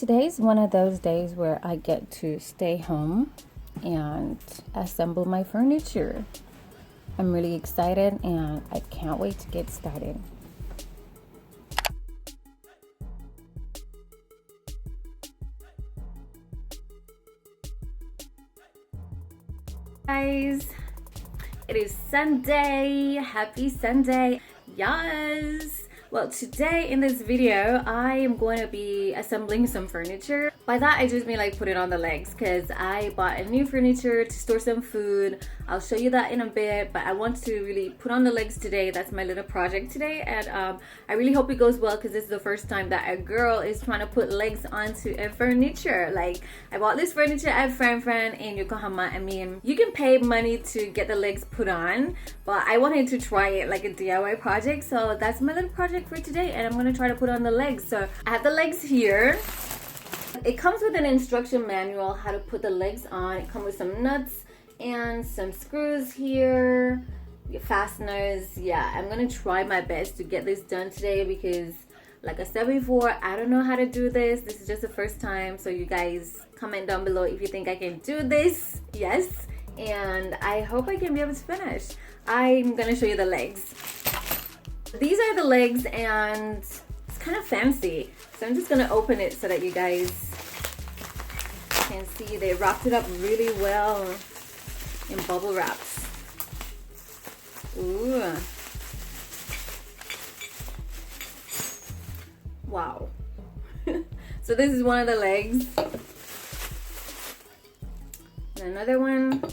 today's one of those days where I get to stay home and assemble my furniture. I'm really excited and I can't wait to get started. Guys, it is Sunday. Happy Sunday. Yes. Well, today in this video, I am going to be assembling some furniture. By that, I just mean like put it on the legs because I bought a new furniture to store some food. I'll show you that in a bit, but I want to really put on the legs today. That's my little project today, and I really hope it goes well because this is the first time that a girl is trying to put legs onto a furniture. Like, I bought this furniture at Francfranc in Yokohama. I mean, you can pay money to get the legs put on, but I wanted to try it like a DIY project, so that's my little project for today, and I'm gonna try to put on the legs. So I have the legs here. It comes with an instruction manual how to put the legs on. It comes with some nuts and some screws here, fasteners. Yeah, I'm gonna try my best to get this done today because, like I said before, I don't know how to do this. This is just the first time, so you guys comment down below if you think I can do this. Yes, and I hope I can be able to finish. I'm gonna show you the legs. These are the legs, and it's kind of fancy, so I'm just gonna open it so that you guys can see. They wrapped it up really well in bubble wraps. Ooh. Wow. So this is one of the legs. And another one.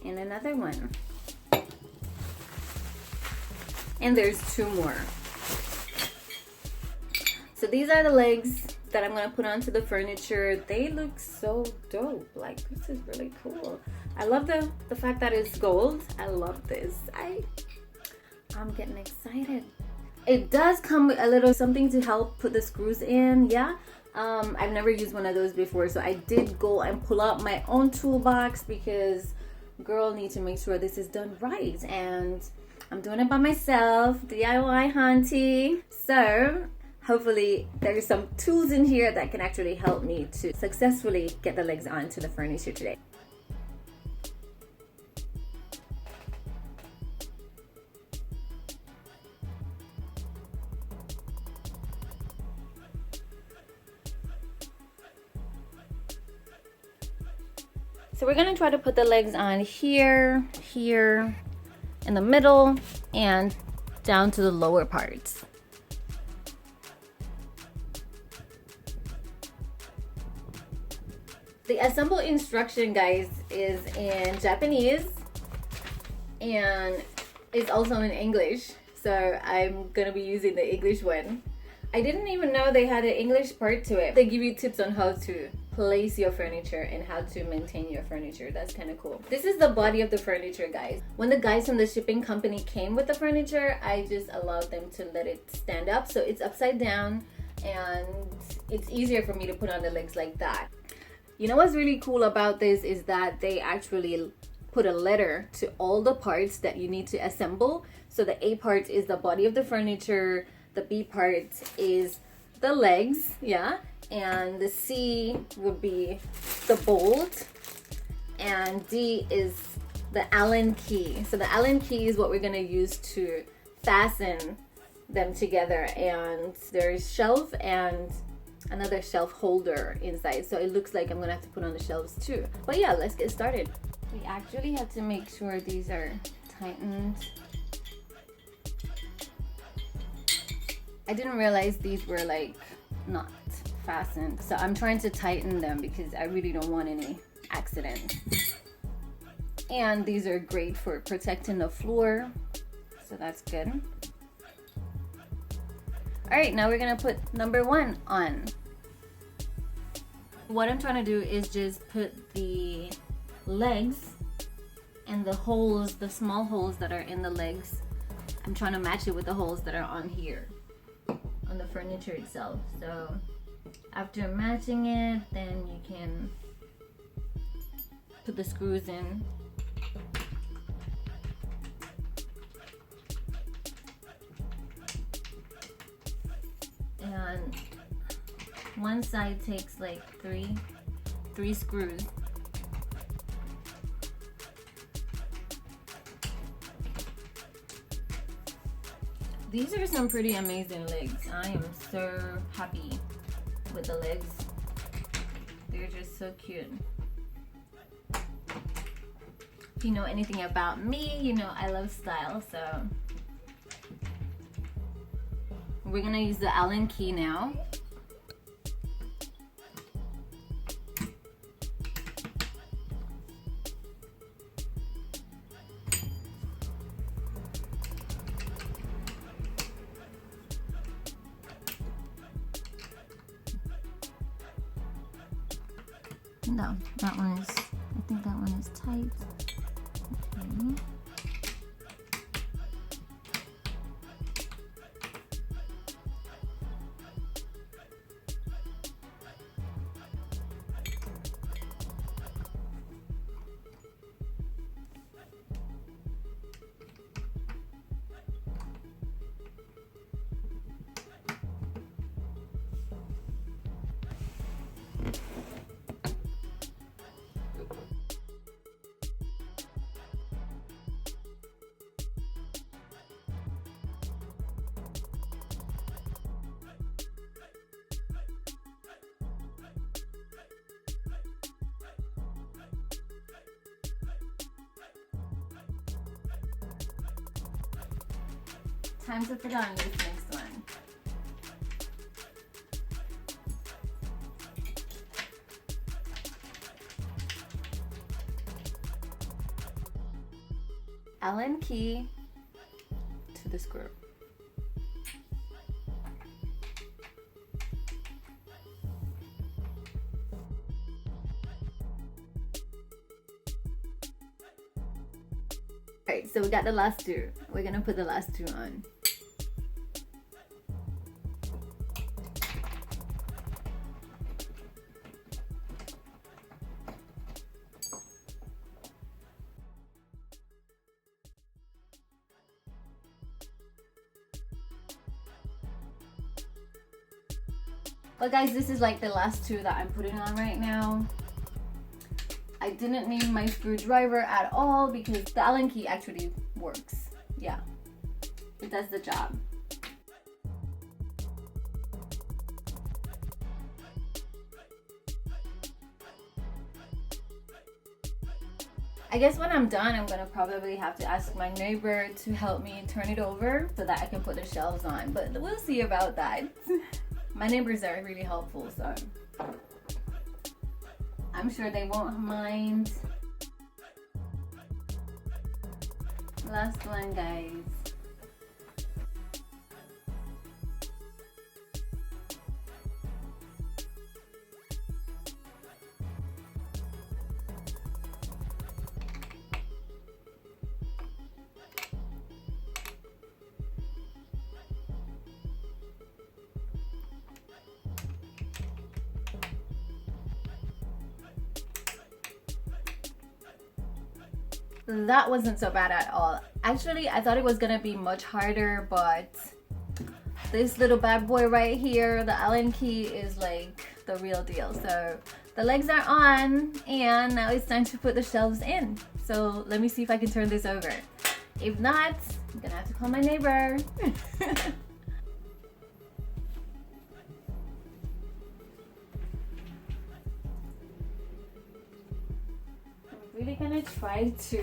And another one. And there's two more. So these are the legs that I'm gonna put onto the furniture. They look so dope. Like, this is really cool. I love the fact that it's gold. I love this. I'm getting excited. It does come with a little something to help put the screws in. Yeah. I've never used one of those before, so I did go and pull out my own toolbox because girl need to make sure this is done right, and I'm doing it by myself, DIY hunty. So hopefully there's some tools in here that can actually help me to successfully get the legs onto the furniture today. So we're gonna try to put the legs on here, here, in the middle, and down to the lower parts. The assemble instruction, guys, is in Japanese and it's also in English, so I'm gonna be using the English one. I didn't even know they had an English part to it. They give you tips on how to place your furniture and how to maintain your furniture. That's kind of cool. This is the body of the furniture, guys. When the guys from the shipping company came with the furniture, I just allowed them to let it stand up, so it's upside down and it's easier for me to put on the legs like that. You know what's really cool about this is that they actually put a letter to all the parts that you need to assemble. So the A part is the body of the furniture, the B part is the legs, yeah, and the C would be the bolt, and D is the Allen key. So the Allen key is what we're gonna use to fasten them together, and there's shelf and another shelf holder inside, so it looks like I'm gonna have to put on the shelves too. But yeah, let's get started. We actually have to make sure these are tightened. I didn't realize these were like not fastened, so I'm trying to tighten them because I really don't want any accidents. And these are great for protecting the floor, so that's good. All right, now we're gonna put number one on. What I'm trying to do is just put the legs and the holes, the small holes that are in the legs, I'm trying to match it with the holes that are on here, on the furniture itself. So after matching it, then you can put the screws in. And One side takes like three screws. These are some pretty amazing legs. I am so happy with the legs. They're just so cute. If you know anything about me, you know I love style, so we're gonna use the Allen key now. No, that one is, I think that one is tight. Okay. Time to put on this next one. Allen key to the screw. Alright, so we got the last two. We're gonna put the last two on. But guys, this is like the last two that I'm putting on right now. I didn't need my screwdriver at all because the Allen key actually works. Yeah, it does the job. I guess when I'm done, I'm gonna probably have to ask my neighbor to help me turn it over so that I can put the shelves on, but we'll see about that. My neighbors are really helpful, so I'm sure they won't mind. Last one, guys. That wasn't so bad at all. Actually, I thought it was gonna be much harder, but this little bad boy right here, the Allen key, is like the real deal. So the legs are on, and now it's time to put the shelves in. So let me see if I can turn this over. If not, I'm gonna have to call my neighbor. Really gonna try to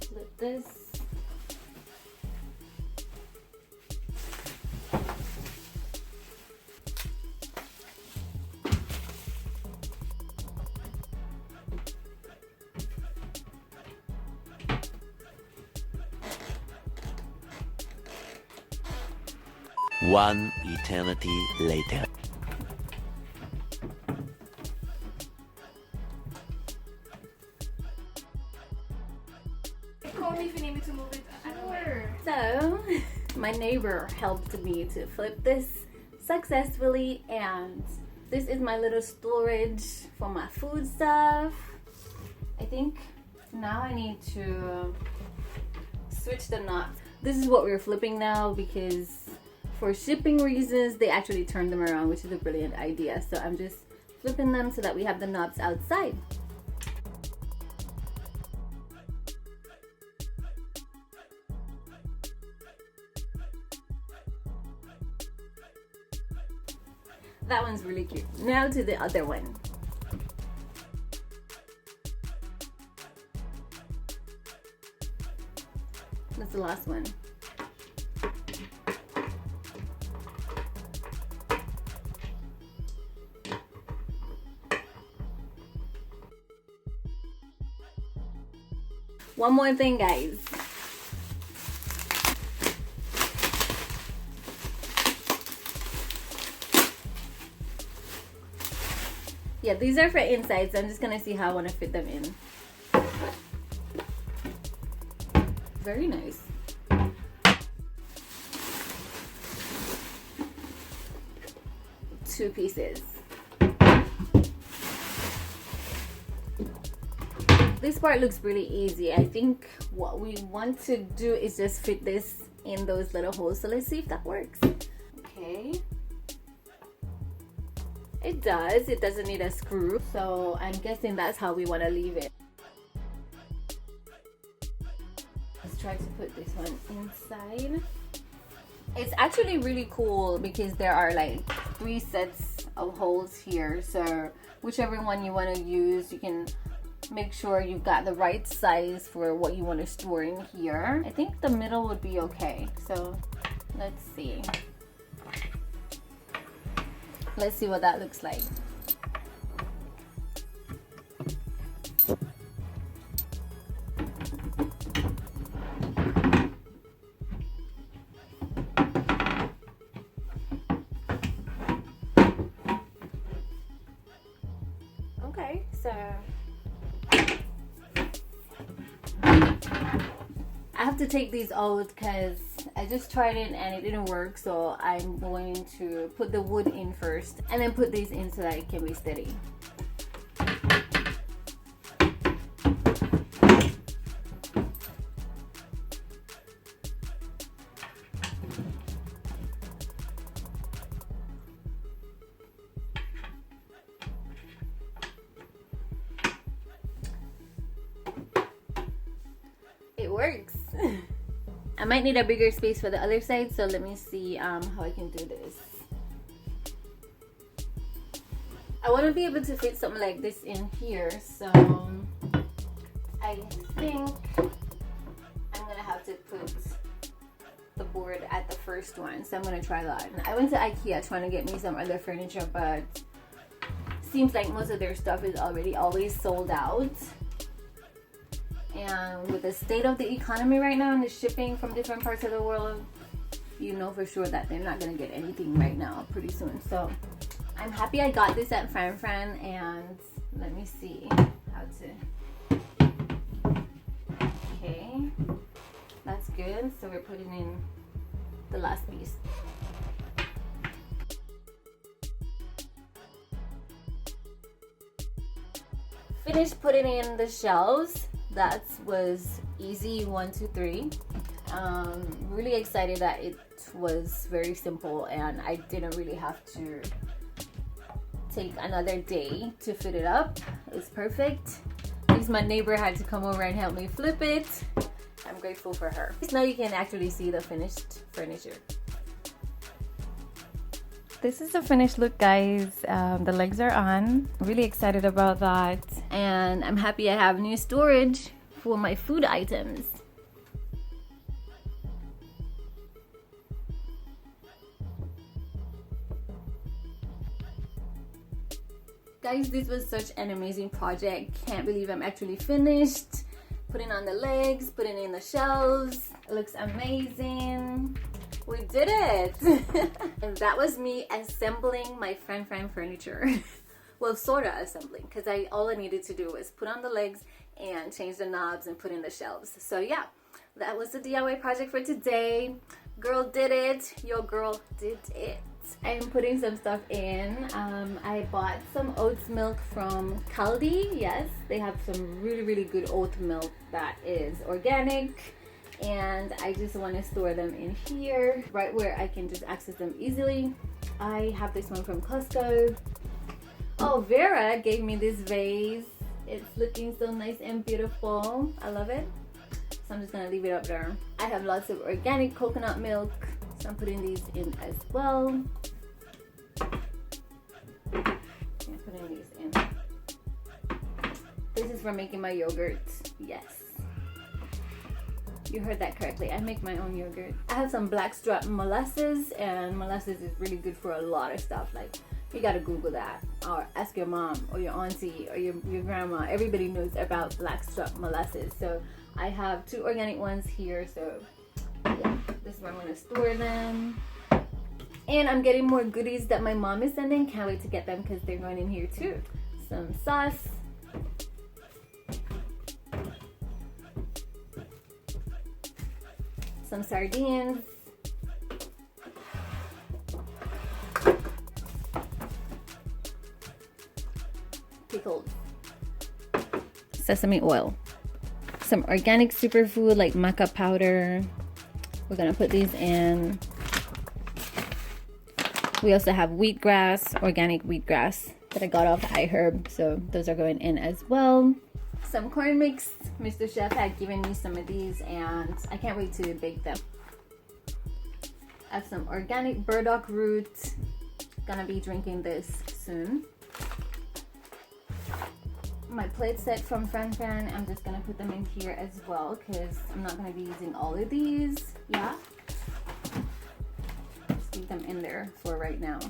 flip this. One eternity later. Call me if you need me to move it. Sure. So, my neighbor helped me to flip this successfully, and this is my little storage for my food stuff. I think now I need to switch the knots. This is what we're flipping now because for shipping reasons, they actually turned them around, which is a brilliant idea. So I'm just flipping them so that we have the knobs outside. That one's really cute. Now to the other one. That's the last one. One more thing, guys. Yeah, these are for inside, so I'm just gonna see how I want to fit them in. Very nice. Two pieces. This part looks really easy. I think what we want to do is just fit this in those little holes. So let's see if that works. Okay. It does. It doesn't need a screw. So I'm guessing that's how we want to leave it. Let's try to put this one inside. It's actually really cool because there are like 3 sets of holes here. So whichever one you want to use, you can make sure you've got the right size for what you want to store in here. I think the middle would be okay. So let's see. Let's see what that looks like. Okay, so I have to take these out because I just tried it and it didn't work, so I'm going to put the wood in first and then put these in so that it can be steady. It works. I might need a bigger space for the other side, so let me see how I can do this. I want to be able to fit something like this in here, so I think I'm gonna have to put the board at the first one, so I'm gonna try that. I went to IKEA trying to get me some other furniture, but seems like most of their stuff is already always sold out. And with the state of the economy right now and the shipping from different parts of the world, you know for sure that they're not going to get anything right now pretty soon. So I'm happy I got this at Francfranc, and let me see how to. Okay, that's good. So we're putting in the last piece. Finished putting in the shelves. That was easy, 1, 2, 3. Really excited that it was very simple and I didn't really have to take another day to fit it up. It's perfect. At least my neighbor had to come over and help me flip it. I'm grateful for her. Now you can actually see the finished furniture. This is the finished look, guys. The legs are on. Really excited about that. And I'm happy I have new storage for my food items. Guys, this was such an amazing project. Can't believe I'm actually finished. Putting on the legs, putting in the shelves. It looks amazing. We did it! And that was me assembling my Francfranc furniture. Well, sort of assembling, because all I needed to do was put on the legs and change the knobs and put in the shelves. So yeah, that was the DIY project for today. Girl did it. Your girl did it. I'm putting some stuff in. I bought some oat milk from Caldi. Yes, they have some really good oat milk that is organic and I just want to store them in here, right where I can just access them easily. I have this one from Costco. Oh, Vera gave me this vase. It's looking so nice and beautiful. I love it. So I'm just gonna leave it up there. I have lots of organic coconut milk, so I'm putting these in as well. Yeah, putting these in. This is for making my yogurt. Yes. You heard that correctly. I make my own yogurt. I have some blackstrap molasses, and molasses is really good for a lot of stuff. Like, you gotta Google that, or ask your mom or your auntie or your grandma. Everybody knows about blackstrap molasses. So I have 2 organic ones here. So yeah, this is where I'm gonna store them. And I'm getting more goodies that my mom is sending. Can't wait to get them because they're going in here too. Some sauce. Some sardines. Pickled. Sesame oil. Some organic superfood like maca powder. We're gonna put these in. We also have wheatgrass, organic wheatgrass that I got off iHerb, so those are going in as well. Some corn mix. Mr. Chef had given me some of these and I can't wait to bake them. I have some organic burdock root. Gonna be drinking this soon. My plate set from Francfranc, I'm just gonna put them in here as well because I'm not gonna be using all of these. Yeah. Just leave them in there for right now.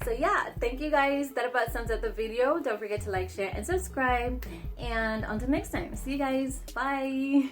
So yeah, thank you guys. That about sums up the video. Don't forget to like, share, and subscribe. And until next time, see you guys. Bye.